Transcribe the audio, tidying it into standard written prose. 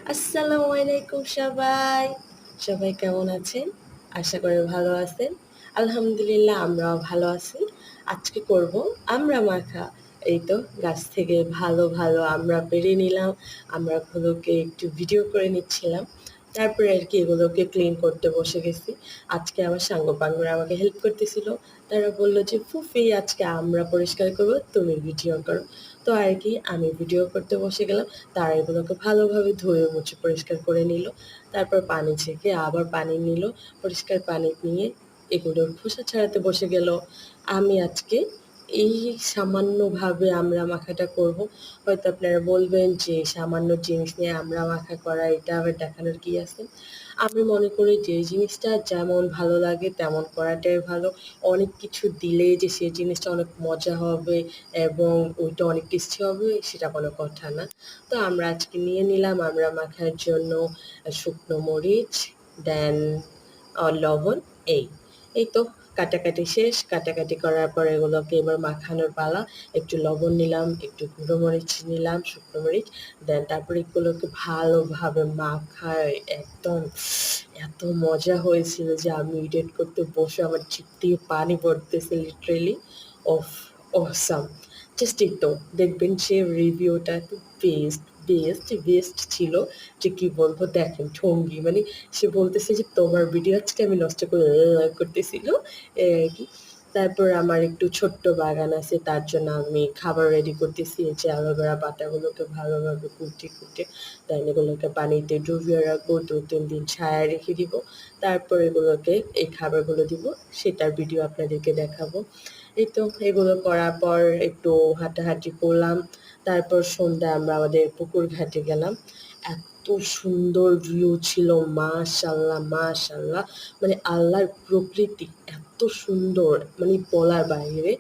আসসালামু আলাইকুম সবাই। সবাই কেমন আছেন? আশা করি ভালো আছেন। আলহামদুলিল্লাহ আমরাও ভালো আছি। আজকে করব আমড়া মাখা। এই তো গাছ থেকে ভালো, ভালো আমড়া পেড়ে নিলাম। আমড়াগুলোকে একটু ভিডিও করে নিচ্ছিলাম। তারপরে আরকি এগুলোকে ক্লিন করতে বসে গেছি। আজকে আমার সাঙ্গপাঙ্গরা আমাকে হেল্প করতেছিল। তারা বলল যে, "ফুফি আজকে আমরা পরিষ্কার করব, তুমি ভিডিও করো।" তো আর কি আমি ভিডিও করতে বসে গেলাম। তারা এগুলোকে ভালোভাবে ধুয়ে মুছে পরিষ্কার করে নিল। তারপর পানি ছেঁকে আবার পানি নিল। পরিষ্কার পানি নিয়ে এগুলোর খোসা ছাড়াতে বসে গেল। আমি আজকে এই সামান্যভাবে আমড়া মাখাটা করব। হয়তো আপনারা বলবেন যে সামান্য জিনিস নিয়ে আমড়া মাখা করা এটা আবার দেখানোর কি আছে? আমি মনে করি যে জিনিসটা যেমন ভালো লাগে তেমন করাটাই ভালো। অনেক কিছু দিলে যে সেই জিনিসটা অনেক মজা হবে এবং ওইটা অনেক টেস্টি হবে সেটা কোনো কথা না। তো আমরা আজকে নিয়ে নিলাম আমড়া মাখার জন্য শুকনো মরিচ, দেন লবণ এই। এই তো কাটাকাটি শেষ। কাটাকাটি করার পর এগুলোকে এবার মাখানোর পালা। একটু লবণ নিলাম, একটু গুঁড়ো মরিচ নিলাম, শুকনো মরিচ। দেন তারপরে এগুলোকে ভালোভাবে মাখায় একদম এত মজা হয়েছিল যে আমি এডিট করতে বসে আমার জিভ দিয়ে পানি পড়তেছে লিটারেলি। ওফ! অসাম! জাস্ট এই তো দেখবেন যে রিভিউটা এত বেস্ট ছিল যে কি বলবো দেখেন ঠঙ্গি মানে সে বলতেছে যে তোমার ভিডিও আজকে আমি নষ্ট করে করতেছিল এই আর কি। তারপর আমার একটু ছোট্ট বাগান আছে তার জন্য আমি খাবার রেডি করতেছি এই যে অ্যালোভেরা পাতাগুলোকে ভালোভাবে কুটে দেন এগুলোকে পানিতে ডুবিয়ে রাখবো ২-৩ দিন ছায়ায় রেখে দিব। তারপর এগুলোকে এই খাবারগুলো দিব সেটার ভিডিও আপনাদেরকে দেখাবো। এই তো এগুলো করার পর একটু হাঁটাহাঁটি করলাম। তারপর সন্ধ্যায় আমরা আমাদের পুকুর ঘাটে গেলাম। এত সুন্দর ভিউ ছিল মাশাআল্লাহ, মাশাআল্লাহ! মানে আল্লাহর প্রকৃতি এত সুন্দর মানে বলার বাইরে।